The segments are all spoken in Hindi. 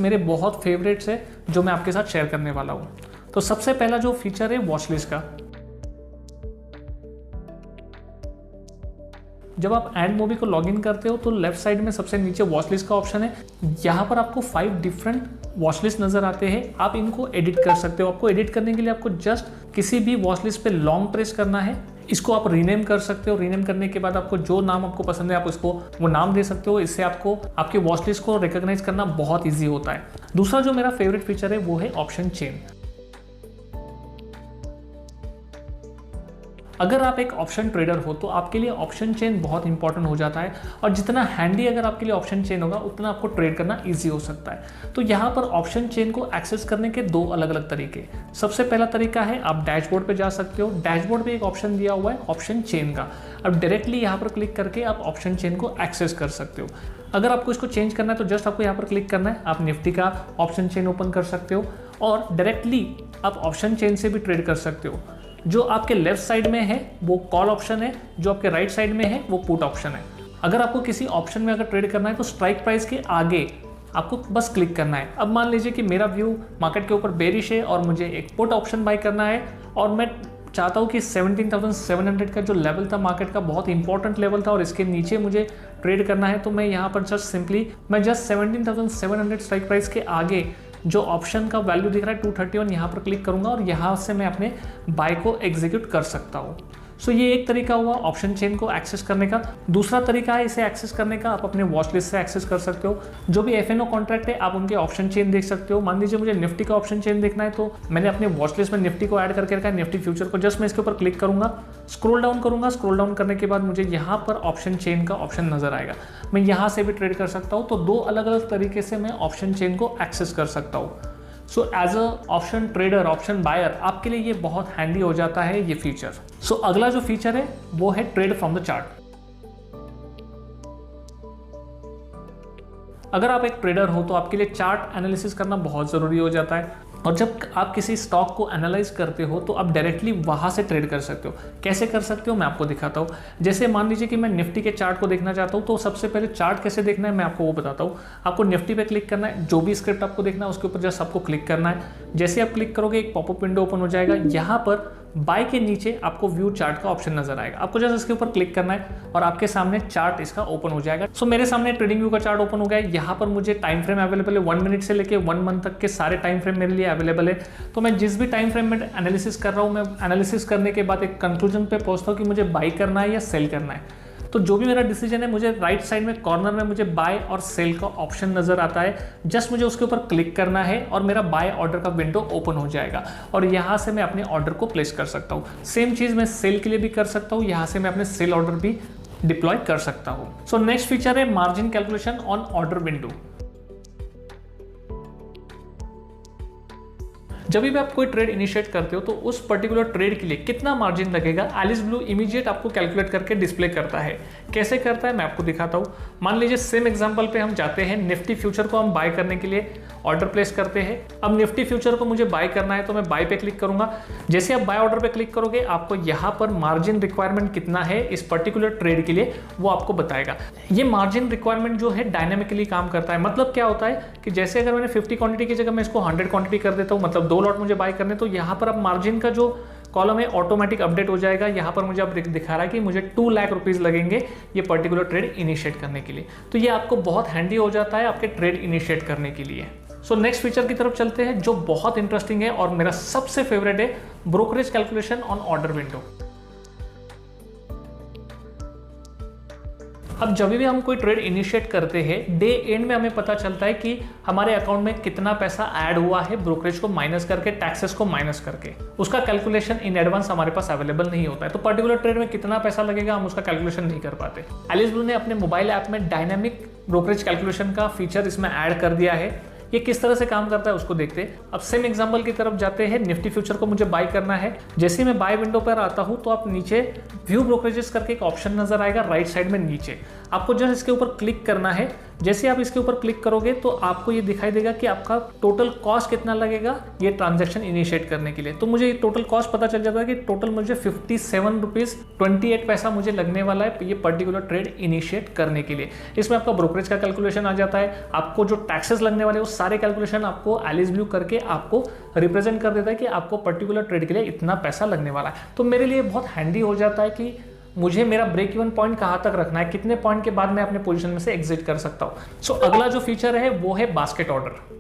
मेरे बहुत फेवरेट्स है जो मैं आपके साथ शेयर करने वाला हूँ। तो सबसे पहला जो फीचर है वॉच लिस्ट का। जब आप एंड मूवी को लॉगिन करते हो तो लेफ्ट साइड में सबसे नीचे वॉच लिस्ट का ऑप्शन है। यहाँ पर आपको 5 डिफरेंट वॉच लिस्ट नजर आते हैं। आप इनको एडिट कर सकते हो। आपको एडिट करने के लिए आपको जस्ट किसी भी वॉच लिस्ट पे लॉन्ग प्रेस करना है। इसको आप रीनेम कर सकते हो। रीनेम करने के बाद आपको जो नाम आपको पसंद है आप उसको वो नाम दे सकते हो। इससे आपको आपकी वॉच लिस्ट को रिकॉग्नाइज करना बहुत ईजी होता है। दूसरा जो मेरा फेवरेट फीचर है वो है ऑप्शन चेन। अगर आप एक ऑप्शन ट्रेडर हो तो आपके लिए ऑप्शन चेन बहुत इंपॉर्टेंट हो जाता है, और जितना हैंडी अगर आपके लिए ऑप्शन चेन होगा उतना आपको ट्रेड करना इजी हो सकता है। तो यहाँ पर ऑप्शन चेन को एक्सेस करने के 2 अलग अलग तरीके। सबसे पहला तरीका है आप डैशबोर्ड पे जा सकते हो। डैशबोर्ड पे एक ऑप्शन दिया हुआ है ऑप्शन चेन का। अब डायरेक्टली यहाँ पर क्लिक करके आप ऑप्शन चेन को एक्सेस कर सकते हो। अगर आपको इसको चेंज करना है तो जस्ट आपको यहाँ पर क्लिक करना है। आप निफ्टी का ऑप्शन चेन ओपन कर सकते हो और डायरेक्टली आप ऑप्शन चेन से भी ट्रेड कर सकते हो। जो आपके लेफ्ट साइड में है वो कॉल ऑप्शन है, जो आपके राइट साइड में है वो पुट ऑप्शन है। अगर आपको किसी ऑप्शन में अगर ट्रेड करना है तो स्ट्राइक प्राइस के आगे आपको बस क्लिक करना है। अब मान लीजिए कि मेरा व्यू मार्केट के ऊपर बेरिश है और मुझे एक पुट ऑप्शन बाय करना है और मैं चाहता हूँ कि 17,700 का जो लेवल था मार्केट का बहुत इंपॉर्टेंट लेवल था और इसके नीचे मुझे ट्रेड करना है। तो मैं यहाँ पर जस्ट 17,700 स्ट्राइक प्राइस के आगे जो ऑप्शन का वैल्यू दिख रहा है 231, यहाँ पर क्लिक करूंगा और यहाँ से मैं अपने बाय को एग्जीक्यूट कर सकता हूँ। सो ये एक तरीका हुआ ऑप्शन चेन को एक्सेस करने का। दूसरा तरीका है इसे एक्सेस करने का, आप अपने वॉच लिस्ट से एक्सेस कर सकते हो। जो भी FNO कॉन्ट्रैक्ट है आप उनके ऑप्शन चेन देख सकते हो। मान लीजिए मुझे निफ्टी का ऑप्शन चेन देखना है तो मैंने अपने वॉच लिस्ट में निफ्टी को ऐड करके रखा है, निफ्टी फ्यूचर को। जस्ट मैं इसके ऊपर क्लिक करूंगा, स्क्रॉल डाउन करूंगा। स्क्रॉल डाउन करने के बाद मुझे यहाँ पर ऑप्शन चेन का ऑप्शन नजर आएगा। मैं यहाँ से भी ट्रेड कर सकता हूँ। तो 2 अलग अलग तरीके से मैं ऑप्शन चेन को एक्सेस कर सकता हूँ। So as a option trader, option buyer, आपके लिए ये बहुत हैंडी हो जाता है ये फीचर। सो अगला जो फीचर है वो है ट्रेड फ्रॉम द चार्ट। अगर आप एक ट्रेडर हो तो आपके लिए चार्ट एनालिसिस करना बहुत जरूरी हो जाता है, और जब आप किसी स्टॉक को एनालाइज करते हो तो आप डायरेक्टली वहां से ट्रेड कर सकते हो। कैसे कर सकते हो मैं आपको दिखाता हूँ। जैसे मान लीजिए कि मैं निफ्टी के चार्ट को देखना चाहता हूँ तो सबसे पहले चार्ट कैसे देखना है मैं आपको वो बताता हूँ। आपको निफ्टी पे क्लिक करना है, जो भी स्क्रिप्ट आपको देखना है उसके ऊपर जस्ट आपको क्लिक करना है। जैसे आप क्लिक करोगे एक पॉपअप विंडो ओपन हो जाएगा। यहाँ पर बाय के नीचे आपको व्यू चार्ट का ऑप्शन नजर आएगा। आपको जस्ट इसके ऊपर क्लिक करना है और आपके सामने चार्ट इसका ओपन हो जाएगा। सो मेरे सामने ट्रेडिंग व्यू का चार्ट ओपन हो गया है। यहाँ पर मुझे टाइम फ्रेम अवेलेबल है 1 मिनट से लेके 1 मंथ तक के सारे टाइम फ्रेम मेरे लिए अवेलेबल है। तो मैं जिस भी टाइम फ्रेम में एनालिसिस कर रहा हूँ, मैं एनालिसिस करने के बाद एक कंक्लूजन पे पहुंचता हूँ कि मुझे बाय करना है या सेल करना है। तो जो भी मेरा डिसीजन है, मुझे राइट साइड में कॉर्नर में मुझे बाय और सेल का ऑप्शन नजर आता है। जस्ट मुझे उसके ऊपर क्लिक करना है और मेरा बाय ऑर्डर का विंडो ओपन हो जाएगा और यहाँ से मैं अपने ऑर्डर को प्लेस कर सकता हूँ। सेम चीज मैं सेल के लिए भी कर सकता हूँ। यहाँ से मैं अपने सेल ऑर्डर भी डिप्लॉय कर सकता हूँ। सो नेक्स्ट फीचर है margin calculation on order window. जब भी आप कोई ट्रेड इनिशिएट करते हो तो उस पर्टिकुलर ट्रेड के लिए कितना मार्जिन लगेगा एलिस ब्लू इमीडिएट आपको कैलकुलेट करके डिस्प्ले करता है। कैसे करता है मैं आपको दिखाता हूँ। मान लीजिए सेम एग्जांपल पे हम जाते हैं, निफ्टी फ्यूचर को हम बाय करने के लिए ऑर्डर प्लेस करते हैं। अब निफ्टी फ्यूचर को मुझे बाय करना है तो मैं बाय पे क्लिक करूंगा। जैसे आप बाय ऑर्डर पे क्लिक करोगे आपको यहाँ पर मार्जिन रिक्वायरमेंट कितना है इस पर्टिकुलर ट्रेड के लिए वो आपको बताएगा। ये मार्जिन रिक्वायरमेंट जो है डायनामिकली काम करता है। मतलब क्या होता है कि जैसे अगर मैंने 50 क्वांटिटी की जगह मैं इसको 100 क्वांटिटी कर देता हूँ, मतलब 2 लॉट मुझे बाय करने, तो यहाँ पर अब मार्जिन का जो कॉलम है ऑटोमेटिक अपडेट हो जाएगा। यहाँ पर मुझे अब दिखा रहा है कि मुझे 2 लाख रुपीज लगेंगे ये पर्टिकुलर ट्रेड इनिशिएट करने के लिए। तो ये आपको बहुत हैंडी हो जाता है आपके ट्रेड इनिशिएट करने के लिए। सो नेक्स्ट फीचर की तरफ चलते हैं जो बहुत इंटरेस्टिंग है और मेरा सबसे फेवरेट है, brokerage calculation on order window. अब जब भी हम कोई ट्रेड इनिशिएट करते हैं, डे एंड में हमें पता चलता है कि हमारे अकाउंट में कितना पैसा ऐड हुआ है ब्रोकरेज को माइनस करके, टैक्सेस को माइनस करके। उसका कैलकुलेशन इन एडवांस हमारे पास अवेलेबल नहीं होता है। तो पर्टिकुलर ट्रेड में कितना पैसा लगेगा हम उसका कैलकुलेशन नहीं कर पाते। एलिस ब्लू ने अपने मोबाइल ऐप में डायनामिक ब्रोकरेज कैलकुलेशन का फीचर इसमें ऐड कर दिया है। ये किस तरह से काम करता है उसको देखते हैं। अब सेम एग्जांपल की तरफ जाते हैं। निफ्टी फ्यूचर को मुझे बाय करना है। जैसे मैं बाय विंडो पर आता हूं तो आप नीचे व्यू ब्रोकरेजेस करके एक ऑप्शन नजर आएगा राइट साइड में नीचे। आपको जस्ट इसके ऊपर क्लिक करना है। जैसे आप इसके ऊपर क्लिक करोगे तो आपको ये दिखाई देगा कि आपका टोटल कॉस्ट कितना लगेगा ये ट्रांजैक्शन इनिशिएट करने के लिए। तो मुझे टोटल कॉस्ट पता चल जाता है कि टोटल मुझे 57 रुपीज़ 28 पैसा मुझे लगने वाला है ये पर्टिकुलर ट्रेड इनिशिएट करने के लिए। इसमें आपका ब्रोकरेज का कैलकुलेशन आ जाता है, आपको जो टैक्सेस लगने वाले वो सारे कैलकुलेशन आपको एलिस ब्लू करके आपको रिप्रेजेंट कर देता है कि आपको पर्टिकुलर ट्रेड के लिए इतना पैसा लगने वाला है। तो मेरे लिए बहुत हैंडी हो जाता है कि मुझे मेरा ब्रेक इवन पॉइंट कहाँ तक रखना है, कितने पॉइंट के बाद मैं अपने पोजीशन में से एग्जिट कर सकता हूँ। सो अगला जो फीचर है वो है बास्केट ऑर्डर।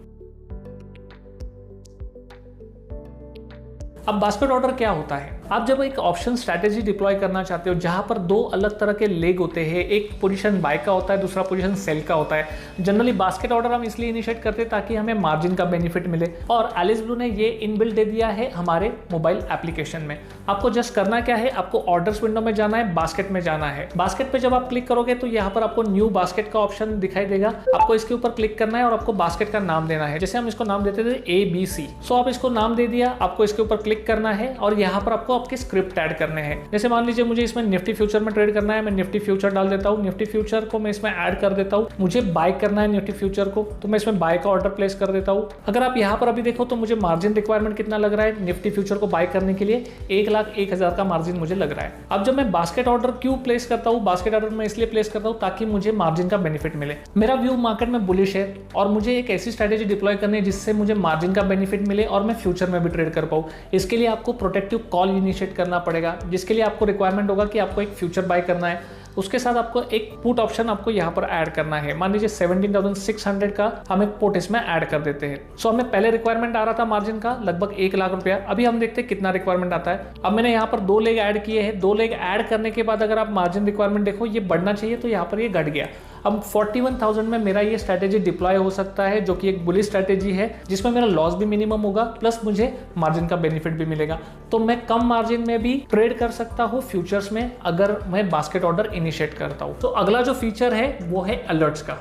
अब बास्केट ऑर्डर क्या होता है? आप जब एक ऑप्शन स्ट्रैटेजी डिप्लॉय करना चाहते हो जहां पर दो अलग तरह के लेग होते हैं, एक पोजीशन बाय का होता है, दूसरा पोजीशन सेल का होता है। जनरली बास्केट ऑर्डर हम इसलिए इनिशिएट करते हैं ताकि हमें मार्जिन का बेनिफिट मिले, और एलिस ब्लू ने ये इनबिल्ट दे दिया है हमारे मोबाइल एप्लीकेशन में। आपको जस्ट करना क्या है, आपको ऑर्डर्स विंडो में जाना है, बास्केट में जाना है। बास्केट पे जब आप क्लिक करोगे तो यहाँ पर आपको न्यू बास्केट का ऑप्शन दिखाई देगा। आपको इसके ऊपर क्लिक करना है और आपको बास्केट का नाम देना है। जैसे हम इसको नाम देते थे ABC, सो आप इसको नाम दे दिया, आपको इसके ऊपर क्लिक करना है और यहाँ पर आपको आपके स्क्रिप्ट ऐड करने हैं। जैसे मान लीजिए मुझे इसमें निफ्टी फ्यूचर में ट्रेड करना है, मैं निफ्टी फ्यूचर डाल देता हूँ, निफ्टी फ्यूचर को मैं इसमें ऐड कर देता हूँ। मुझे बाय करना है निफ्टी फ्यूचर को, तो मैं इसमें बाय का ऑर्डर प्लेस कर देता हूँ। अगर आप यहाँ पर अभी देखो तो मुझे मार्जिन रिक्वायरमेंट कितना लग रहा है निफ्टी फ्यूचर को बाय करने के लिए, 1,01,000 का मार्जिन मुझे लग रहा है। अब जब मैं बास्केट ऑर्डर क्यों प्लेस करता हूँ, बास्केट ऑर्डर मैं इसलिए प्लेस करता हूँ ताकि मुझे मार्जिन का बेनिफिट मिले। मेरा व्यू मार्केट में बुलिश है और मुझे एक ऐसी स्ट्रेटेजी डिप्लॉय करनी है जिससे मुझे मार्जिन का बेनिफिट मिले और मैं फ्यूचर में भी ट्रेड कर पाऊँ। इसके लिए आपको प्रोटेक्टिव कॉल इनिशिएट करना पड़ेगा, जिसके लिए आपको रिक्वायरमेंट होगा कि आपको एक फ्यूचर बाय करना है। उसके साथ आपको एक पुट ऑप्शन आपको यहाँ पर ऐड करना है। मान लीजिए 17,600 का हम एक पुट इसमें ऐड कर देते हैं। सो हमें पहले रिक्वायरमेंट आ रहा था मार्जिन का लगभग 1 लाख रुपया। अभी हम देखते हैं कितना रिक्वायरमेंट आता है। अब मैंने यहाँ पर 2 लेग ऐड किए हैं। 2 लेग ऐड करने के बाद अगर आप मार्जिन रिक्वायरमेंट देखो ये बढ़ना चाहिए, तो यहाँ पर ये घट गया। अब 41,000 में मेरा ये स्ट्रैटेजी डिप्लॉय हो सकता है, जो कि एक बुलिश स्ट्रैटेजी है जिसमें मेरा लॉस भी मिनिमम होगा प्लस मुझे मार्जिन का बेनिफिट भी मिलेगा। तो मैं कम मार्जिन में भी ट्रेड कर सकता हूँ फ्यूचर्स में अगर मैं बास्केट ऑर्डर इनिशिएट करता हूँ। तो अगला जो फीचर है वो है अलर्ट्स का।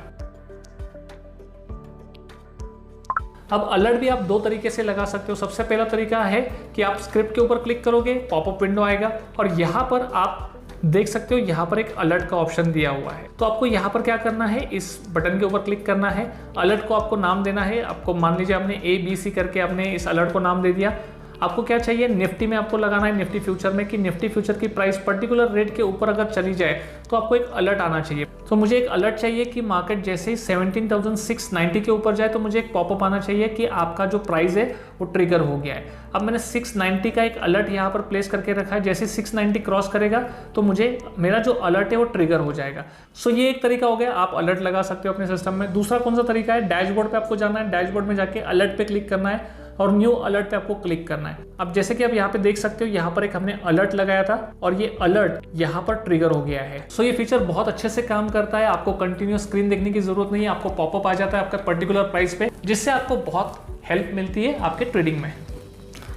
अब अलर्ट भी आप 2 तरीके से लगा सकते हो। सबसे पहला तरीका है कि आप स्क्रिप्ट के ऊपर क्लिक करोगे, पॉपअप विंडो आएगा और यहाँ पर आप देख सकते हो यहाँ पर एक अलर्ट का ऑप्शन दिया हुआ है। तो आपको यहाँ पर क्या करना है, इस बटन के ऊपर क्लिक करना है। अलर्ट को आपको नाम देना है। आपको मान लीजिए आपने ABC करके आपने इस अलर्ट को नाम दे दिया। आपको क्या चाहिए, निफ्टी में आपको लगाना है, निफ्टी फ्यूचर में, कि निफ्टी फ्यूचर की प्राइस पर्टिकुलर रेट के ऊपर अगर चली जाए तो आपको एक अलर्ट आना चाहिए। तो मुझे एक अलर्ट चाहिए कि मार्केट जैसे ही 17,690 के ऊपर जाए तो मुझे एक पॉपअप आना चाहिए कि आपका जो प्राइस है वो ट्रिगर हो गया है। अब मैंने 690 का एक अलर्ट यहाँ पर प्लेस करके रखा है। जैसे 690 क्रॉस करेगा तो मुझे मेरा जो अलर्ट है वो ट्रिगर हो जाएगा। सो ये एक तरीका हो गया, आप अलर्ट लगा सकते हो अपने सिस्टम में। दूसरा कौन सा तरीका है, डैशबोर्ड पे आपको जाना है, डैशबोर्ड में जाके अलर्ट पे क्लिक करना है और न्यू अलर्ट पे आपको क्लिक करना है। अब जैसे कि आप यहाँ पे देख सकते हो यहाँ पर एक हमने अलर्ट लगाया था और ये अलर्ट यहाँ पर ट्रिगर हो गया है। सो ये फीचर बहुत अच्छे से काम करता है। आपको कंटिन्यूअस स्क्रीन देखने की जरूरत नहीं है, आपको पॉपअप आ जाता है आपका पर्टिकुलर प्राइस पे, जिससे आपको बहुत हेल्प मिलती है आपके ट्रेडिंग में।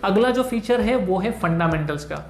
अगला जो फीचर है वो है फंडामेंटल्स का।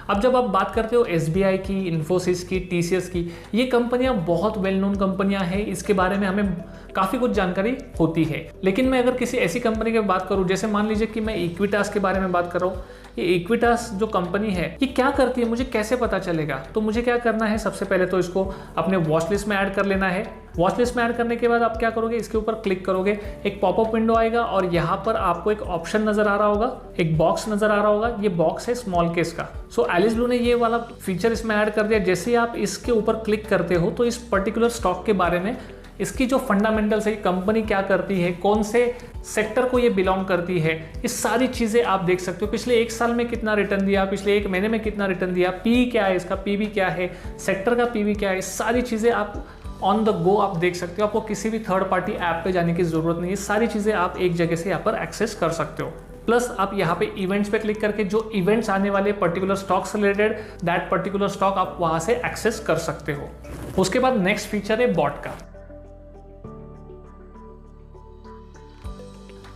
अब जब आप बात करते हो SBI की, इन्फोसिस की, TCS की, ये कंपनियां बहुत वेल नोन कंपनियां हैं। इसके बारे में हमें काफ़ी कुछ जानकारी होती है। लेकिन मैं अगर किसी ऐसी कंपनी की बात करूं, जैसे मान लीजिए कि मैं इक्विटास के बारे में बात कर रहा हूँ, ये इक्विटास जो कंपनी है ये क्या करती है मुझे कैसे पता चलेगा? तो मुझे क्या करना है, सबसे पहले तो इसको अपने वॉच लिस्ट में ऐड कर लेना है। वॉच लिस्ट में ऐड करने के बाद आप क्या करोगे, इसके ऊपर क्लिक करोगे, एक पॉपअप विंडो आएगा और यहाँ पर आपको एक ऑप्शन नजर आ रहा होगा, एक बॉक्स नजर आ रहा होगा। ये बॉक्स है स्मॉल केस का। सो एलिस ब्लू ने ये वाला फीचर इसमें ऐड कर दिया। जैसे ही आप इसके ऊपर क्लिक करते हो तो इस पर्टिकुलर स्टॉक के बारे में, इसकी जो फंडामेंटल्स है, कंपनी क्या करती है, कौन से सेक्टर को ये बिलोंग करती है, ये सारी चीजें आप देख सकते हो। पिछले 1 साल में कितना रिटर्न दिया, पिछले 1 महीने में कितना रिटर्न दिया, पी क्या है इसका, पीवी क्या है, सेक्टर का पीवी क्या है, सारी चीजें आप ऑन द गो आप देख सकते हो। आपको किसी भी थर्ड पार्टी ऐप पे जाने की जरूरत नहीं है, सारी चीजें आप एक जगह से यहाँ पर एक्सेस कर सकते हो। प्लस आप यहाँ पे इवेंट्स पे क्लिक करके जो इवेंट्स आने वाले पर्टिकुलर स्टॉक से रिलेटेड, दैट पर्टिकुलर स्टॉक आप वहां से एक्सेस कर सकते हो। उसके बाद नेक्स्ट फीचर है बॉट का।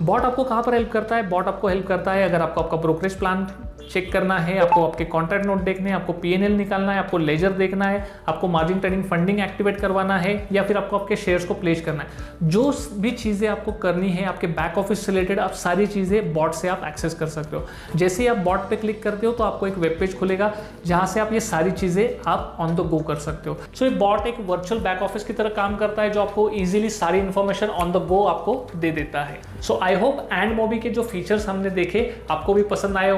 बॉट आपको कहाँ पर हेल्प करता है? बॉट आपको हेल्प करता है अगर आपको आपका ब्रोकरेज प्लान चेक करना है, आपको आपके कॉन्ट्रैक्ट नोट देखने हैं, आपको P&L निकालना है, आपको लेजर देखना है, आपको मार्जिन ट्रेडिंग फंडिंग एक्टिवेट करवाना है, या फिर आपको आपके शेयर्स को प्लेस करना है, जो भी चीज़ें आपको करनी है आपके बैक ऑफिस से रिलेटेड, आप सारी चीज़ें बॉट से आप एक्सेस कर सकते हो। जैसे ही आप बॉट पे क्लिक करते हो तो आपको एक वेब पेज खुलेगा जहाँ से आप ये सारी चीज़ें आप ऑन द गो कर सकते हो। सो ये बॉट एक वर्चुअल बैक ऑफिस की तरह काम करता है जो आपको ईजिली सारी इन्फॉर्मेशन ऑन द गो आपको दे देता है। सो आई होप एंडमोबी के जो फीचर्स हमने देखे आपको भी पसंद आए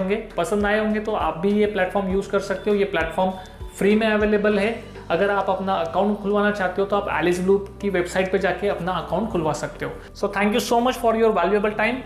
होंगे तो आप भी ये प्लेटफॉर्म यूज कर सकते हो। ये प्लेटफॉर्म फ्री में अवेलेबल है। अगर आप अपना अकाउंट खुलवाना चाहते हो तो आप एलिस ब्लू की वेबसाइट पे जाके अपना अकाउंट खुलवा सकते हो। So thank you so much for your valuable time.